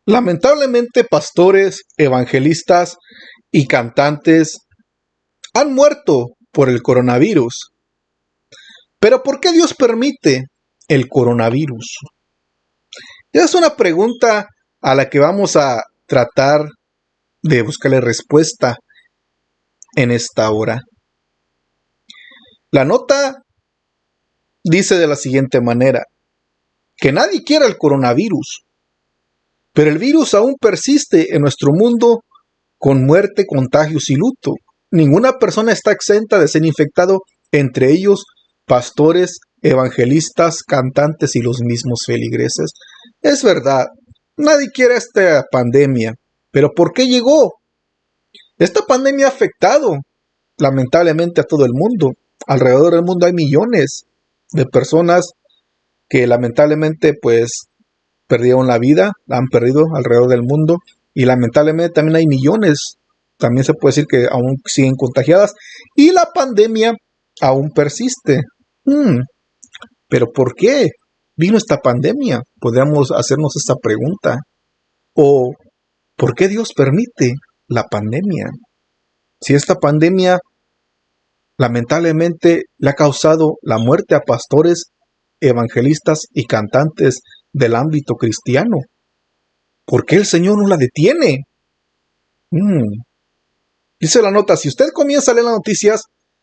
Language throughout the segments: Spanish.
Lamentablemente, pastores, evangelistas y cantantes han muerto por el coronavirus. Pero ¿por qué Dios permite el coronavirus? Esa es una pregunta a la que vamos a tratar de buscarle respuesta en esta hora. La nota dice de la siguiente manera: que nadie quiera el coronavirus, pero el virus aún persiste en nuestro mundo con muerte, contagios y luto. Ninguna persona está exenta de ser infectado, entre ellos pastores, evangelistas, cantantes y los mismos feligreses. Es verdad, nadie quiere esta pandemia, pero ¿por qué llegó? Esta pandemia ha afectado lamentablemente a todo el mundo. Alrededor del mundo hay millones de personas que lamentablemente pues perdieron la vida, la han perdido alrededor del mundo, y lamentablemente también hay millones, también se puede decir que aún siguen contagiadas, y la pandemia aún persiste. ¿Pero por qué vino esta pandemia? Podríamos hacernos esta pregunta. ¿O por qué Dios permite la pandemia? Si esta pandemia lamentablemente le ha causado la muerte a pastores, evangelistas y cantantes del ámbito cristiano, ¿por qué el Señor no la detiene? Dice la nota: si usted comienza a leer las noticias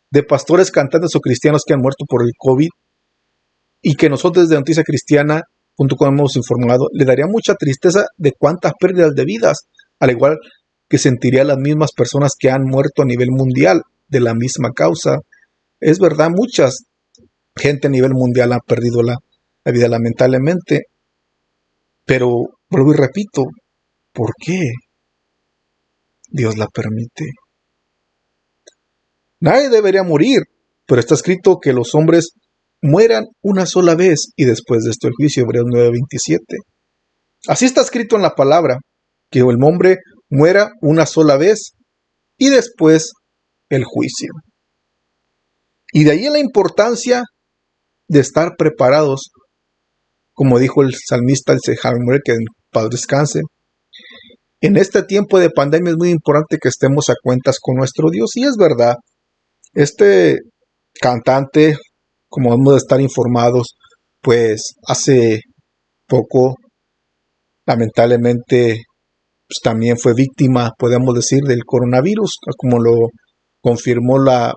de pastores, cantantes o cristianos que han muerto por el COVID, y que nosotros desde Noticia Cristiana.com hemos informado, le daría mucha tristeza de cuántas pérdidas de vidas, al igual que sentirían las mismas personas que han muerto a nivel mundial de la misma causa. Es verdad, mucha gente a nivel mundial ha perdido la vida lamentablemente, pero vuelvo y repito, ¿por qué Dios la permite? Nadie debería morir, pero está escrito que los hombres mueran una sola vez y después de esto el juicio. Hebreos 9:27. Así está escrito en la palabra, que el hombre muera una sola vez y después el juicio. Y de ahí la importancia de estar preparados, como dijo el salmista, el Sejalmer, que en paz descanse. En este tiempo de pandemia es muy importante que estemos a cuentas con nuestro Dios, y es verdad. Este cantante, como hemos de estar informados, pues hace poco lamentablemente pues también fue víctima, podemos decir, del coronavirus, como lo confirmó la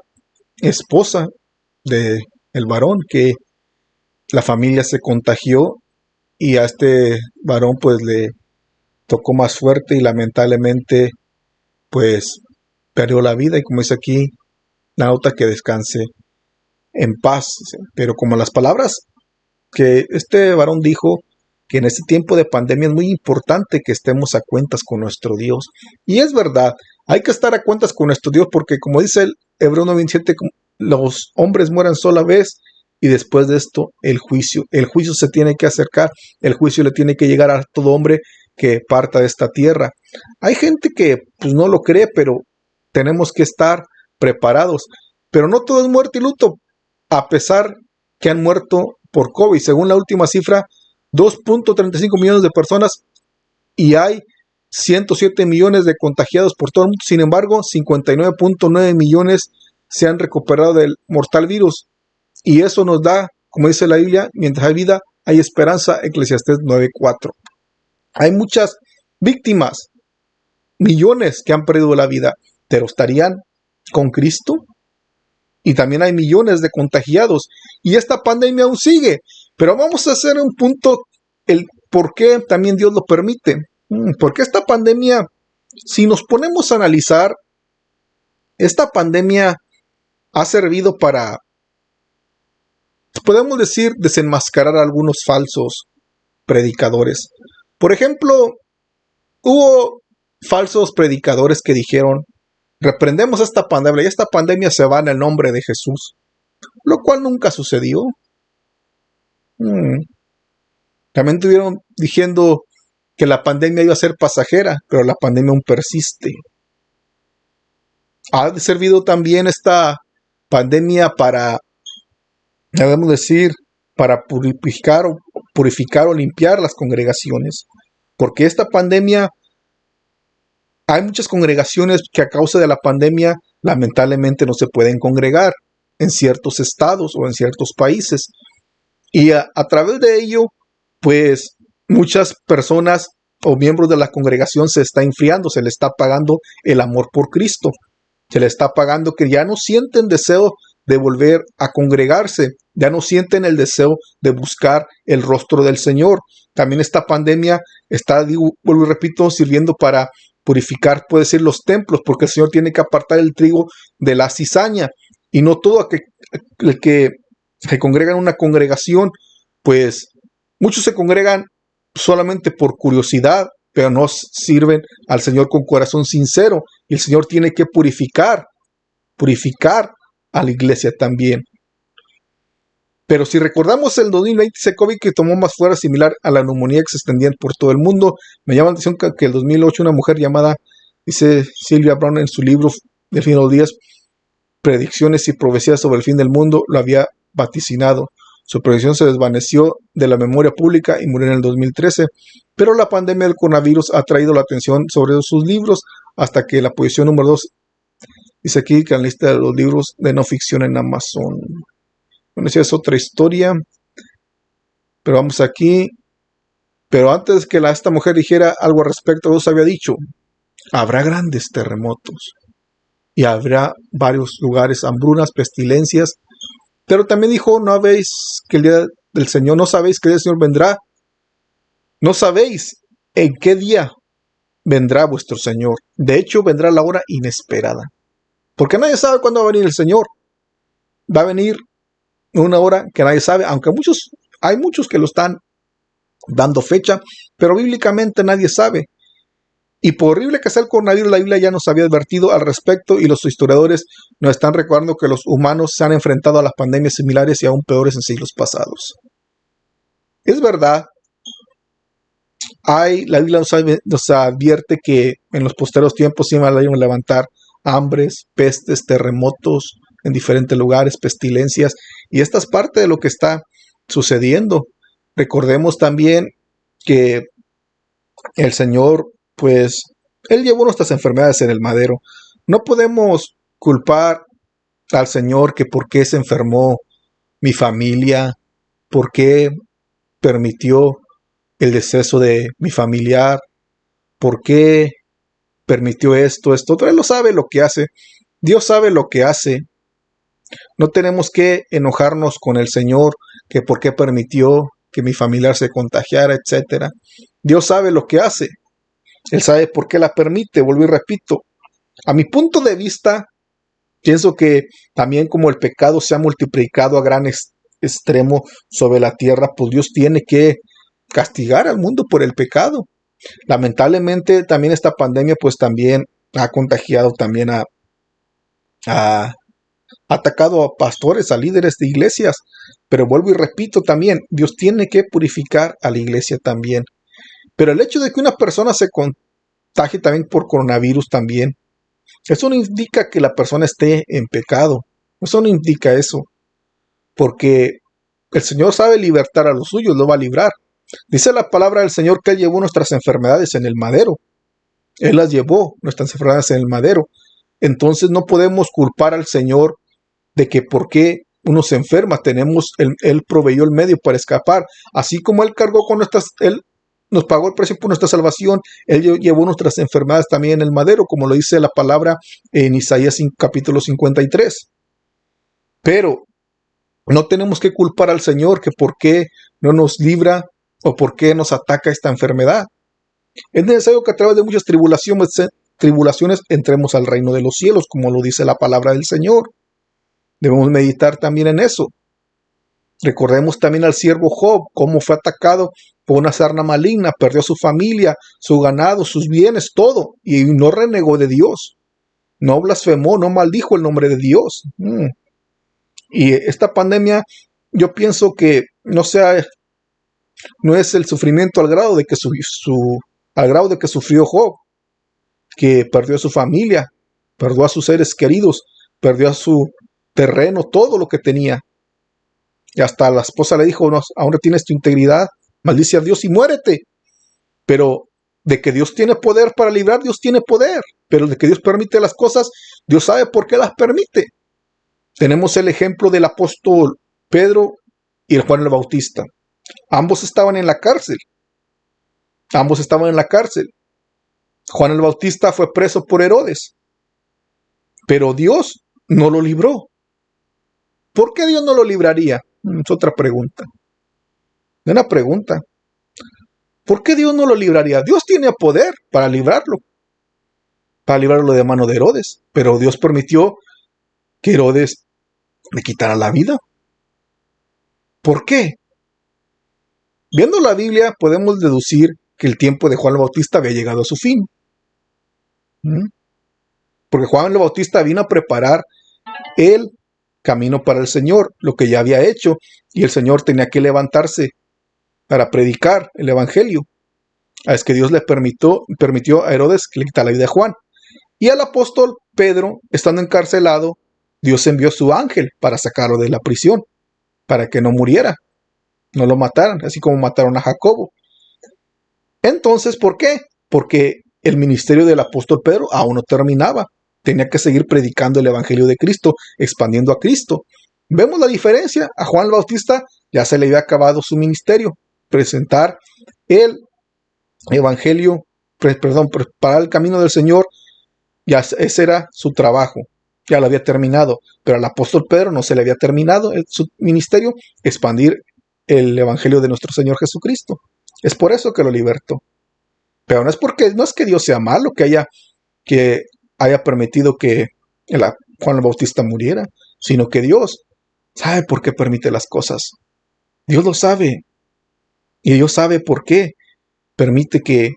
esposa del varón, que la familia se contagió y a este varón pues le tocó más fuerte y lamentablemente pues perdió la vida. Y como dice aquí la nota, que descanse en paz. Pero como las palabras que este varón dijo, que en este tiempo de pandemia es muy importante que estemos a cuentas con nuestro Dios. Y es verdad, hay que estar a cuentas con nuestro Dios, porque como dice el Hebreo 9:27, los hombres mueran sola vez y después de esto el juicio. El juicio se tiene que acercar, el juicio le tiene que llegar a todo hombre que parta de esta tierra. Hay gente que pues no lo cree, pero tenemos que estar preparados. Pero no todo es muerte y luto, a pesar que han muerto por COVID. Según la última cifra, 2.35 millones de personas, y hay 107 millones de contagiados por todo el mundo. Sin embargo, 59.9 millones se han recuperado del mortal virus. Y eso nos da, como dice la Biblia, mientras hay vida, hay esperanza. Eclesiastés 9:4. Hay muchas víctimas, millones que han perdido la vida, pero ¿estarían con Cristo? Y también hay millones de contagiados, y esta pandemia aún sigue. Pero vamos a hacer un punto, el por qué también Dios lo permite. Porque esta pandemia, si nos ponemos a analizar, esta pandemia ha servido para, podemos decir, desenmascarar a algunos falsos predicadores. Por ejemplo, hubo falsos predicadores que dijeron: reprendemos esta pandemia y esta pandemia se va en el nombre de Jesús, lo cual nunca sucedió. También estuvieron diciendo que la pandemia iba a ser pasajera, pero la pandemia aún persiste. Ha servido también esta pandemia para, debemos decir, para purificar o limpiar las congregaciones. porque esta pandemia, hay muchas congregaciones que a causa de la pandemia lamentablemente no se pueden congregar en ciertos estados o en ciertos países. Y a través de ello, pues muchas personas o miembros de la congregación se está enfriando, se le está apagando el amor por Cristo, se le está apagando que ya no sienten deseo de volver a congregarse, ya no sienten el deseo de buscar el rostro del Señor. También esta pandemia está, digo, vuelvo y repito, sirviendo para purificar, puede ser, los templos, porque el Señor tiene que apartar el trigo de la cizaña, y no todo el que se congrega en una congregación, pues muchos se congregan solamente por curiosidad, pero no sirven al Señor con corazón sincero, y el Señor tiene que purificar a la iglesia también. Pero si recordamos el 2020, ese COVID que tomó más fuerza similar a la neumonía que se extendía por todo el mundo, me llama la atención que el 2008 una mujer llamada, dice Sylvia Browne en su libro del fin de los días, Predicciones y profecías sobre el fin del mundo, lo había vaticinado. Su predicción se desvaneció de la memoria pública y murió en el 2013, pero la pandemia del coronavirus ha traído la atención sobre sus libros hasta que la posición número 2 dice aquí que en la lista de los libros de no ficción en Amazon. Bueno, esa es otra historia, pero vamos aquí. Pero antes que esta mujer dijera algo al respecto, Dios había dicho, habrá grandes terremotos y habrá varios lugares, hambrunas, pestilencias, pero también dijo, no habéis que el día del Señor, no sabéis que el día del Señor vendrá, no sabéis en qué día vendrá vuestro Señor. De hecho, vendrá la hora inesperada, porque nadie sabe cuándo va a venir el Señor. Va a venir una hora que nadie sabe, aunque hay muchos que lo están dando fecha, pero bíblicamente nadie sabe. Y por horrible que sea el coronavirus, la Biblia ya nos había advertido al respecto, y los historiadores nos están recordando que los humanos se han enfrentado a las pandemias similares y aún peores en siglos pasados. Es verdad, la Biblia nos advierte que en los posteriores tiempos se van a levantar hambres, pestes, terremotos en diferentes lugares, pestilencias, y esta es parte de lo que está sucediendo. Recordemos también que el Señor, pues, Él llevó nuestras enfermedades en el madero. No podemos culpar al Señor que por qué se enfermó mi familia, por qué permitió el deceso de mi familiar, por qué permitió esto. Él lo sabe lo que hace. Dios sabe lo que hace. No tenemos que enojarnos con el Señor que por qué permitió que mi familiar se contagiara, etc. Dios sabe lo que hace. Él sabe por qué la permite. Vuelvo y repito. A mi punto de vista, pienso que también como el pecado se ha multiplicado a gran extremo sobre la tierra, pues Dios tiene que castigar al mundo por el pecado. Lamentablemente también esta pandemia pues también ha contagiado también ha atacado a pastores, a líderes de iglesias. Pero vuelvo y repito también, Dios tiene que purificar a la iglesia también. Pero el hecho de que una persona se contagie también por coronavirus también, eso no indica que la persona esté en pecado. Eso no indica eso. Porque el Señor sabe libertar a los suyos, lo va a librar. Dice la palabra del Señor que Él llevó nuestras enfermedades en el madero. Él las llevó, nuestras enfermedades en el madero. Entonces no podemos culpar al Señor de que por qué uno se enferma. Él proveyó el medio para escapar. Así como Él cargó con Él nos pagó el precio por nuestra salvación, Él llevó nuestras enfermedades también en el madero, como lo dice la palabra en Isaías capítulo 53. Pero no tenemos que culpar al Señor que por qué no nos libra o por qué nos ataca esta enfermedad. Es necesario que a través de muchas tribulaciones entremos al reino de los cielos, como lo dice la palabra del Señor. Debemos meditar también en eso. Recordemos también al siervo Job, cómo fue atacado por una sarna maligna, perdió su familia, su ganado, sus bienes, todo, y no renegó de Dios. No blasfemó, no maldijo el nombre de Dios. Y esta pandemia, yo pienso que no es el sufrimiento al grado de que sufrió Job, que perdió a su familia, perdió a sus seres queridos, perdió a su terreno, todo lo que tenía. Y hasta la esposa le dijo, no, ahora tienes tu integridad, maldice a Dios y muérete. Pero De que Dios tiene poder para librar, Dios tiene poder. Pero de que Dios permite las cosas, Dios sabe por qué las permite. Tenemos el ejemplo del apóstol Pedro y el Juan el Bautista. Ambos estaban en la cárcel. Ambos estaban en la cárcel. Juan el Bautista fue preso por Herodes. Pero Dios no lo libró. ¿Por qué Dios no lo libraría? Es otra pregunta. Una pregunta. ¿Por qué Dios no lo libraría? Dios tiene poder para librarlo de mano de Herodes, pero Dios permitió que Herodes le quitara la vida. ¿Por qué? Viendo la Biblia podemos deducir que el tiempo de Juan el Bautista había llegado a su fin. Porque Juan el Bautista vino a preparar el camino para el Señor, lo que ya había hecho, y el Señor tenía que levantarse para predicar el Evangelio. Es que Dios le permitió a Herodes que le quitara la vida a Juan. Y al apóstol Pedro, estando encarcelado, Dios envió su ángel para sacarlo de la prisión, para que no muriera, no lo mataran, así como mataron a Jacobo. Entonces, ¿por qué? Porque el ministerio del apóstol Pedro aún no terminaba. Tenía que seguir predicando el Evangelio de Cristo, expandiendo a Cristo. Vemos la diferencia. A Juan el Bautista ya se le había acabado su ministerio, presentar el Evangelio, preparar el camino del Señor. Ya ese era su trabajo, ya lo había terminado. Pero al apóstol Pedro no se le había terminado su ministerio, expandir el Evangelio de nuestro Señor Jesucristo. Es por eso que lo libertó. Pero no es que Dios sea malo, que haya permitido que Juan el Bautista muriera, sino que Dios sabe por qué permite las cosas. Dios lo sabe. Y Dios sabe por qué permite que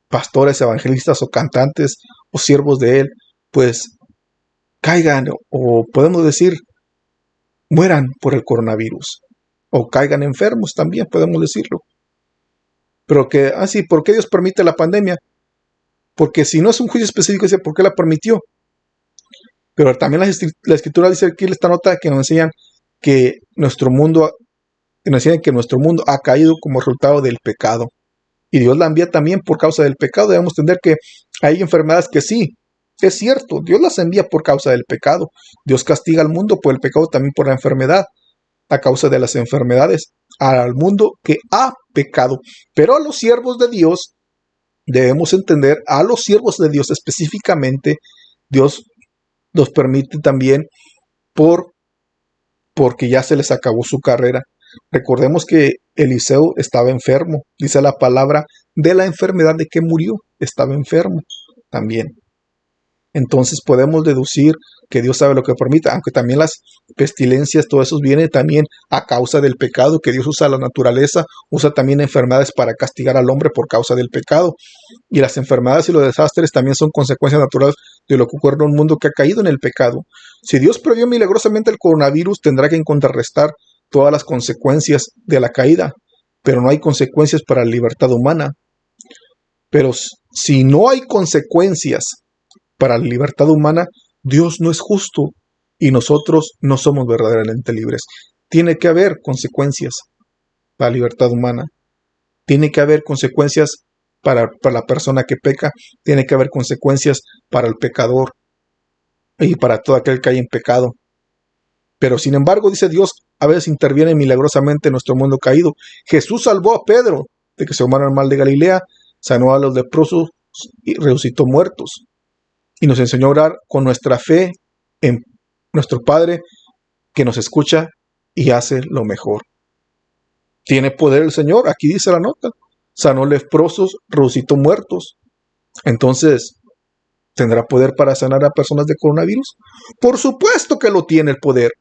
pastores, evangelistas o cantantes o siervos de Él, pues caigan, o podemos decir, mueran por el coronavirus. O caigan enfermos también, podemos decirlo. Pero que, ¿por qué Dios permite la pandemia? Porque si no es un juicio específico, dice, ¿por qué la permitió? Pero también la Escritura dice aquí esta nota que nos enseñan que nuestro mundo ha caído como resultado del pecado. Y Dios la envía también por causa del pecado. Debemos entender que hay enfermedades que sí, es cierto, Dios las envía por causa del pecado. Dios castiga al mundo por el pecado, también por la enfermedad, a causa de las enfermedades, al mundo que ha pecado. Pero a los siervos de Dios, debemos entender, a los siervos de Dios específicamente, Dios los permite también porque ya se les acabó su carrera. Recordemos que Eliseo estaba enfermo. Dice la palabra de la enfermedad de que murió. Estaba enfermo también. Entonces podemos deducir que Dios sabe lo que permite, aunque también las pestilencias, todo eso viene también a causa del pecado, que Dios usa la naturaleza, usa también enfermedades para castigar al hombre por causa del pecado. Y las enfermedades y los desastres también son consecuencias naturales de lo que ocurre en un mundo que ha caído en el pecado. Si Dios previó milagrosamente el coronavirus, tendrá que contrarrestar todas las consecuencias de la caída, pero no hay consecuencias para la libertad humana. Pero si no hay consecuencias para la libertad humana, Dios no es justo y nosotros no somos verdaderamente libres. Tiene que haber consecuencias para la libertad humana. Tiene que haber consecuencias para la persona que peca. Tiene que haber consecuencias para el pecador y para todo aquel que hay en pecado. Pero sin embargo, dice Dios, a veces interviene milagrosamente en nuestro mundo caído. Jesús salvó a Pedro de que se tomara el mal de Galilea, sanó a los leprosos y resucitó muertos. Y nos enseñó a orar con nuestra fe en nuestro Padre que nos escucha y hace lo mejor. Tiene poder el Señor, aquí dice la nota. Sanó leprosos, resucitó muertos. Entonces, ¿tendrá poder para sanar a personas de coronavirus? Por supuesto que lo tiene el poder.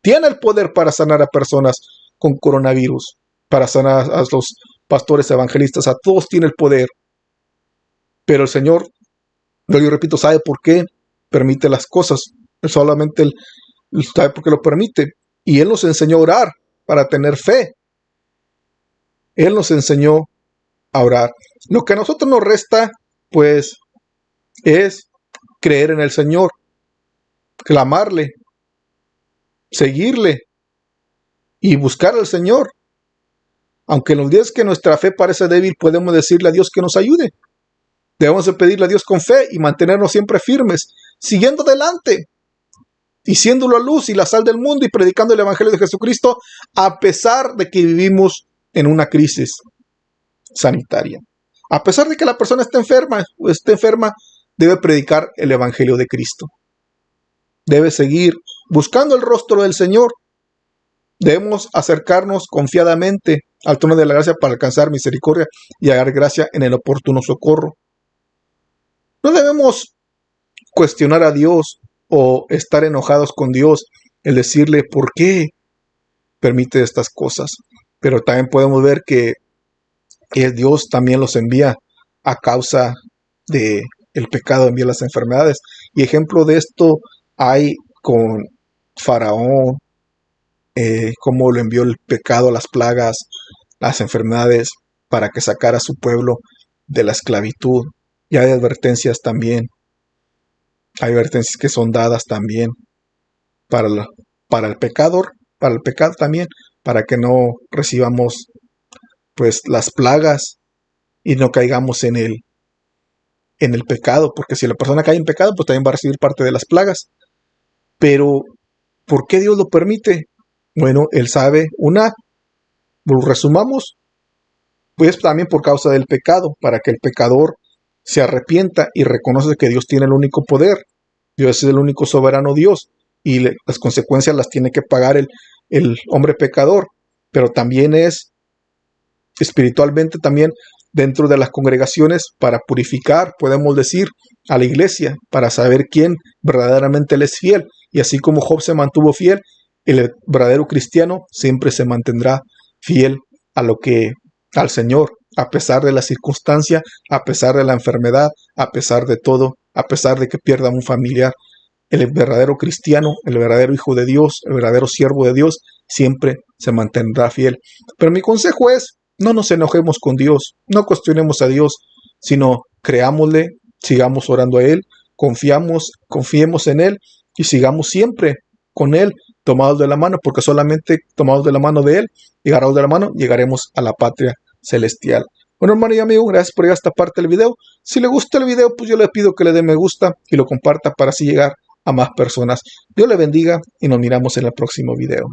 Tiene el poder para sanar a personas con coronavirus, para sanar a los pastores evangelistas, a todos tiene el poder. Pero el Señor, yo repito, sabe por qué permite las cosas. Él solamente sabe por qué lo permite. Y Él nos enseñó a orar para tener fe. Él nos enseñó a orar. Lo que a nosotros nos resta, pues, es creer en el Señor, clamarle, seguirle y buscar al Señor. Aunque en los días que nuestra fe parece débil, podemos decirle a Dios que nos ayude. Debemos de pedirle a Dios con fe y mantenernos siempre firmes, siguiendo adelante y siendo la luz y la sal del mundo y predicando el Evangelio de Jesucristo, a pesar de que vivimos en una crisis sanitaria. A pesar de que la persona esté enferma, debe predicar el Evangelio de Cristo. Debe seguir buscando el rostro del Señor. Debemos acercarnos confiadamente al trono de la gracia para alcanzar misericordia y hallar gracia en el oportuno socorro. No debemos cuestionar a Dios o estar enojados con Dios, el decirle por qué permite estas cosas. Pero también podemos ver que Dios también los envía a causa de el pecado, envía las enfermedades. Y ejemplo de esto hay con Faraón, cómo lo envió el pecado, las plagas, las enfermedades, para que sacara a su pueblo de la esclavitud. Y hay advertencias también. Hay advertencias que son dadas también para el pecador, para el pecado también, para que no recibamos pues las plagas y no caigamos en el pecado, porque si la persona cae en pecado, pues también va a recibir parte de las plagas. Pero, ¿por qué Dios lo permite? Bueno, Él sabe, lo resumamos, pues también por causa del pecado, para que el pecador se arrepienta y reconoce que Dios tiene el único poder. Dios es el único soberano Dios, y las consecuencias las tiene que pagar el hombre pecador, pero también es espiritualmente también dentro de las congregaciones para purificar, podemos decir, a la iglesia, para saber quién verdaderamente le es fiel. Y así como Job se mantuvo fiel, el verdadero cristiano siempre se mantendrá fiel al Señor, a pesar de la circunstancia, a pesar de la enfermedad, a pesar de todo, a pesar de que pierda un familiar. El verdadero cristiano, el verdadero hijo de Dios, el verdadero siervo de Dios, siempre se mantendrá fiel. Pero mi consejo es, no nos enojemos con Dios, no cuestionemos a Dios, sino creámosle, sigamos orando a Él, confiemos en Él y sigamos siempre con Él, tomados de la mano, porque solamente tomados de la mano de Él, agarrados de la mano, llegaremos a la patria celestial. Bueno, hermano y amigo, gracias por llegar a esta parte del video. Si le gusta el video, pues yo le pido que le dé me gusta y lo comparta para así llegar a más personas. Dios le bendiga y nos miramos en el próximo video.